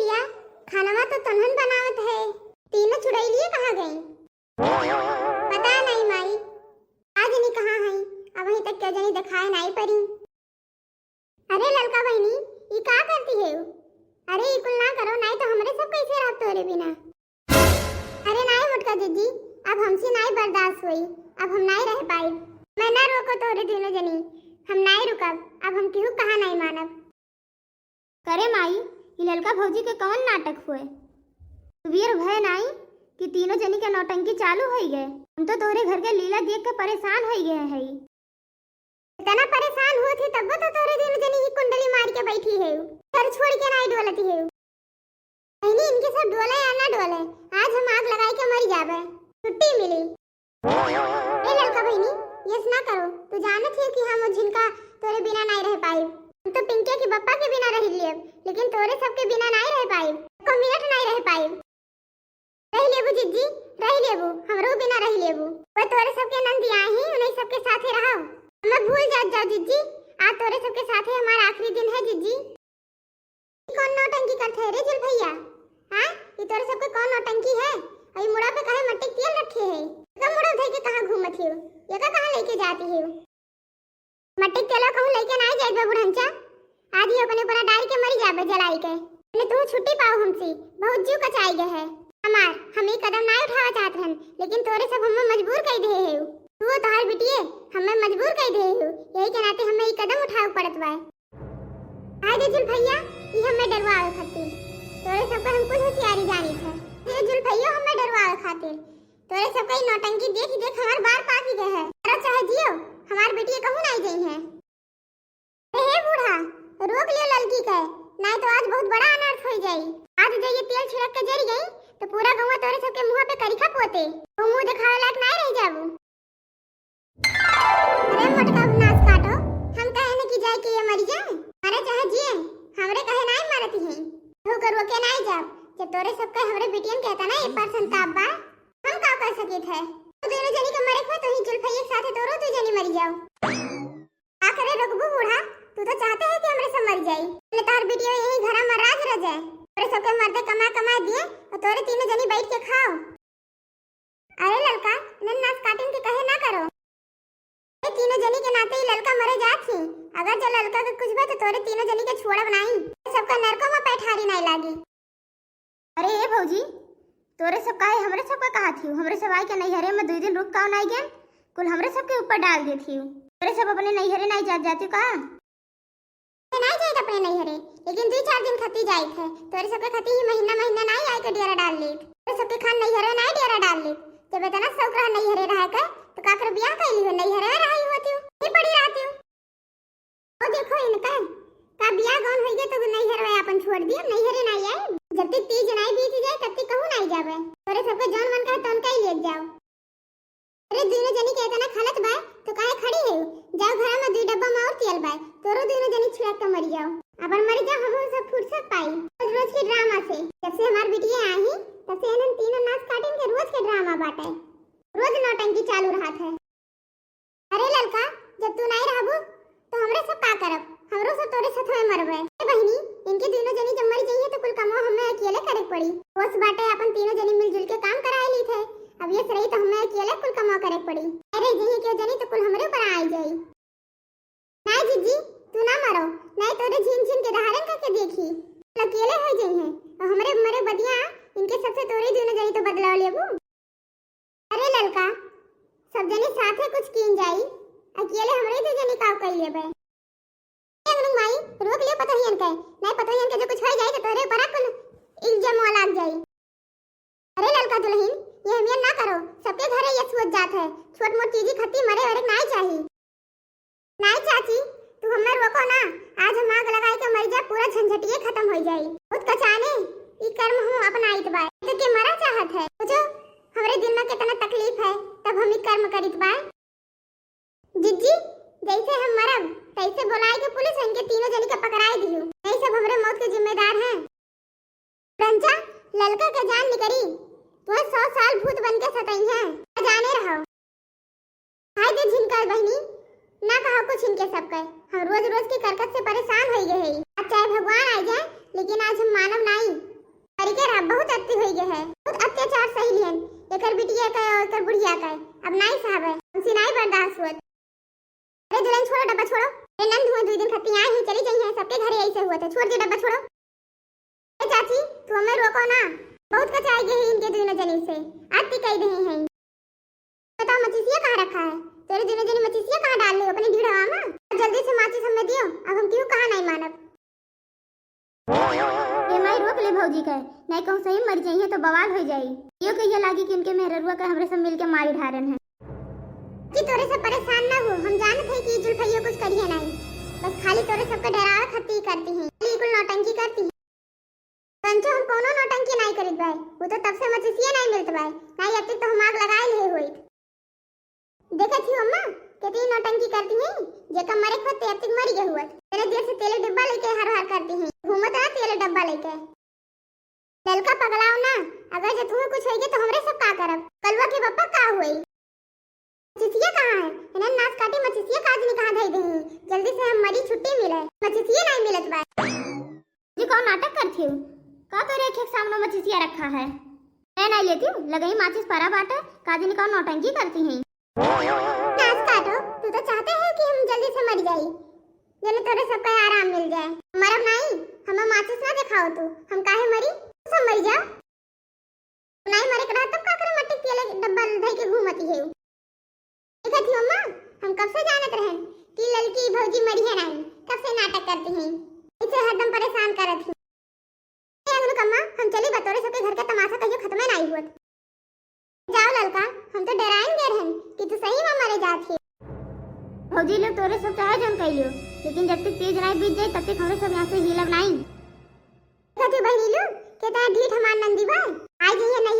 भैया, खाना तो तन्हन बनावत है। तीनों चुड़ैलिए कहाँ गई? पता नहीं माई, आज नहीं कहाँ है। अब वहीं तक क्या जानी दिखाए नहीं पड़ी। अरे ललका बहनी, ये क्या करती है? अरे ये कुल ना करो, नहीं तो हमरे सब कैसे रह तोरे बिना। अरे नहीं मुटका दीदी, अब हमसे नहीं बर्दाश्त हुई। अब हम नहीं रह पाई। मैं ना रोको तोरे तीनों जनी, हम नहीं रुकब। अब हम केहू कहाँ नहीं मानब। करे माई, ये ललका भौजी के कौन नाटक हुए? वीर भय नहीं कि तीनों जनी के नौटंकी चालू हो गए। हम तो तोरे घर के लीला देख के परेशान हो गए हैं। इतना परेशान हो थी तब तो तोरे तीनों जनी ही कुंडली मार के बैठी है। घर छोड़ के नहीं डोलती है। नहीं इनके सब डोले या ना डोले, आज हम आग लगाई के मर जावे। छुट्टी मिली। ए ललका बहनी, यस ना करो। तू जानत है कि हम जिनका तोरे बिना नहीं रह पाई। हम तो पिंके के बप्पा के बिना रह लिए, लेकिन तोरे सबके बिना नहीं रह पाई। को मिनट नहीं रह पाई। रह लेबू जिज्जी, रह लेबू, हमरो बिना रह लेबू। वो तोरे सबके नंदी आए हैं, उन्हीं सबके साथे रहो। हमें भूल जाओ जिज्जी, आज तोरे सबके साथे हमारा आखिरी दिन है जिज्जी। कौन नौटंकी करते है रे जुल भैया? हां, ये तोरे सबके कौन नौटंकी है? अई मुड़ा पे काहे मट्टी तेल रखे है? का मुड़ा धई के कहां घूमत हो? ये का कहां लेके जाती हो? मट्टी तेल कहूं लेके नहीं जाइबे बुढ़ंचा। आज ही अपने पूरा डाल के मरी जाबे जलाई के। ने तू छुट्टी पाओ हमसे, बहुत जीव कचाई गए है हमार। हम एक कदम नहीं उठावा चाहत हन, लेकिन तोरे सब हमें मजबूर कर दे है। तू तोहार बिटिए हमें मजबूर कर दे है। यही के नाते हमें एक कदम उठाव पड़त बा। हाय रे जुल भैया, ई हमें डरवावे खातिर तोरे सबका हम कुछ होशियारी जानी है। ये जुल भैया हमें डरवावे खातिर तोरे सबका ई नौटंकी देख देख हमार बार पाकी गए है। करो चाहे जियो, हमार बेटी कहूं नहीं गई है। हे बूढ़ा, रोक लियो ललकी के, नहीं तो आज बहुत बड़ा अनर्थ हो जाई। आज जो ये तेल छिड़क के जरी गई तो पूरा गांव तोरे सबके मुंह पे करिखा पोते। तू मुंह दिखावे लायक नहीं रह जाबू। अरे मटका नाच काटो, हम कहे न कि जाए के ये मर जाए। अरे चाहे जिए, हमरे कहे नहीं मरती है। तो करो के नहीं जाब। जब तोरे सबके हमरे बेटियन कहता ना 1% ताप बा, हम का कर सके थे? तो दोनों जनी के मरे को तो ही जुल्फा एक साथ तोरो तू जनी मर जाओ। आ करे रघबू बूढ़ा, तू तो चाहते है कि हमरे सब मर जाई। ने तार बेटिया यही घर में राज रह जाए। तोरे सबके मरते कमा कमा दिए और तोरे तीनों जनी बैठ के खाओ। अरे ललका, नन नाच काटिन के कहे ना करो। ये तीनों जनी के नाते ही ललका मरे जात ही। अगर जो ललका के कुछ बा तो तोरे तीनों जनी के छोड़ब नहीं। सबका नरकों में पैठारी नहीं लागी। अरे ए भौजी, तोरे सब काहे हमरे सब का कहा थी? हमरे सब आई के नैहरे में 2 दिन रुक काऊ नहीं गए? कुल हमरे सब के ऊपर डाल दी थी। तोरे सब अपने नैहरे नहीं जाती का? नहीं जाए अपने नैहरे, लेकिन 2-4 दिन खती जाई थे। तोरे सब के खती ही महीना नहीं आई के डेरा डाल ली। तोरे सब के खान नैहरे नहीं डेरा डाल ली। जब इतना शौक रहा नैहरे रह के तो काकर बियाह कैली हो? नैहरे में रही होती हूं, नहीं पड़ी रहती हूं। ओ देखो इनका का बियाह गौन हो गया तो नैहरे में अपन छोड़ दियो। नैहरे नहीं आए, जब तक 30 जनाई बीत जाए तब तक कहूं नहीं जावे। तोरे सबके जौन मन का तौन का ही ले जाओ। अरे दोनों जनी के इतना खलत बा तो काहे खड़ी है? जाओ घर में 2 डब्बा में और तेल बा, तोरो दोनों जनी छिड़क के मर जाओ। अपन मर जाओ, हम सब फुर्सत पाई रोज रोज के ड्रामा से। जब से हमार बिटिया आई तब से इन्हन तीनों नाच काटिन के रोज के ड्रामा बाटे। रोज नौटंकी चालू रहा है। अरे ललका, जब तू नहीं रहबू तो हमरे सब का करब? हमरो सब तोरे साथ में मरबे। ए बहिनी, इनके तीनों जनी जब मर जाइए तो कुल कमवा हमें अकेले करे पड़ी। बस बाटे अपन तीनों जनी मिलजुल के काम कराए ली थे। अब ये सही तो हमें अकेले कुल कमा करे पड़ी। अरे यही क्यों जनी तो कुल हमरे ऊपर आई जाई। नहीं जीजी, तू ना मरो, नहीं तोरे झीन झीन के धारण करके देखी अकेले हो जाई है और हमरे मरे बदिया इनके सबसे तोरे दोनों जनी तो बदलाव लेबू। अरे ललका, सब जनी साथे कुछ कीन जाई, अकेले हमरे तो जनी काव कर लेबे। माई रोक लियो पतोहियन के, नहीं पतोहियन के जो कुछ हो जाए तो तोरे ऊपर कुल इल्जाम लाग जाई। अरे ललका दुल्हन, ये हमियन ना करो। सबके घरे ये सोच जात है छोट मोट चीजी खत्ती मरे वरे नहीं चाहिए। नहीं चाची, तू हमें रोको ना। आज हम आग लगाई के मर जा, पूरा झंझटिए खत्म हो जाई। खुद कचाने ई कर्म हम अपनाइत बा तो के मरा चाहत है। सोचो हमरे दिल में कितना तकलीफ है, तब हम ई कर्म करित बा। जिज्जी, जैसे हम मरब तैसे बुलाए के पुलिस इनके तीनों जनी के पकड़ाए दियो। नहीं सब हमरे मौत के जिम्मेदार हैं। रंजा, ललका के जान निकरी, तू 100 साल भूत बन के सताई है। जाने रहो। हाय दे झिनकर बहनी, ना कहो कुछ इनके सब के। हम रोज रोज की करकट से परेशान हो गए हैं। आज चाहे भगवान आ जाए, लेकिन आज हम मानव नहीं गए है, बहुत अत्याचार सही लियन, एकर बिटिया का और एकर बुढ़िया का। अब नहीं साहब है, हमसे नहीं बर्दाश्त हुआ। अरे दुल्हन छोड़ो, डब्बा छोड़ो। अरे नंद हुए 2 दिन खत्ती आई ही चली गई है, सबके घरे ऐसे हुआ था। छोड़ दे डब्बा, छोड़ो। अरे चाची तू हमें रोको ना, बहुत कचाई गई इनके दोनों जनी से, आती कह रही हैं। बताओ मचिसिया कहाँ रखा है? तेरे दोनों जनी मचिसिया कहाँ डाल ली अपने ढीढ़वा में? जल्दी से माचिस हमें दियो, अब हम क्यों कहा नहीं मानब। ये मैं रोक ले भौजी का, नहीं कहूँ सही मर जाइए तो बवाल हो जाई। यो कहिए लागी कि उनके मेहरुआ का हमरे सब मिलके मारी ढारन है। कि तोरे से परेशान ना हो, हम जानते हैं कि जुल्फैया कुछ करिए नहीं, बस खाली तोरे सबके डरावा खत्ती करती हैं, बिल्कुल नौटंकी करती हैं। कंचो हम कोनो नौटंकी नहीं करित भाई, वो तो तब से मचिसिया नहीं मिलत भाई, नहीं अब तक तो हम आग लगाए ले होई। देखत ही अम्मा कितनी नौटंकी करती हैं, जेका मरे खते अब तक मरी गए हुआ। तेरे देर से तेले डिब्बा लेके हर हर करती हैं, घूमत ना तेले डब्बा लेके। ललका पगलाओ ना, अगर जे तुम्हें कुछ होइगे तो हमरे सब का करब। कलवा के पप्पा का होई? मचिसिया कहाँ है? इन्हें नाच काटी मचिसिया काज ने कहाँ धई दही, जल्दी से हम मरी छुट्टी मिले, मचिसिया नहीं मिलत बा। जी कौन नाटक करती हूँ का? तोरे एक सामने मचिसिया रखा है, मैं नहीं लेती हूँ। लगई माचिस परा बाटे, काजी ने कौन नौटंकी करती हैं। नाच काटो, तू तो चाहते है कि हम जल्दी से मर जाई, जने तोरे सबका आराम मिल जाए। मरब नहीं, हमें माचिस ना दिखाओ तू, हम काहे मरी? सब मर जा। नहीं मरे करा तब का करे मट्टी तेले डब्बा धई के घूमती है। देखत हो अम्मा, हम कब से जानत रहन कि ललकी भौजी मरी है नहीं, कब से नाटक करती हैं, इसे हरदम परेशान करत है। ए अंगनु कम्मा, हम चली बतौरे सबके घर का तमाशा कहियो खत्म नहीं हुआ। जाओ ललका, हम तो डराएंगे रहन कि तू सही में मरे जात है। भौजी लोग तोरे सब चाहे जन कहियो, लेकिन जब तक तेज नहीं बीत जाए तब तक हमरे सब यहाँ से हिलब नहीं। कहती बहनी लोग कहता है ढीठ हमार नंदी भाई आज ये नहीं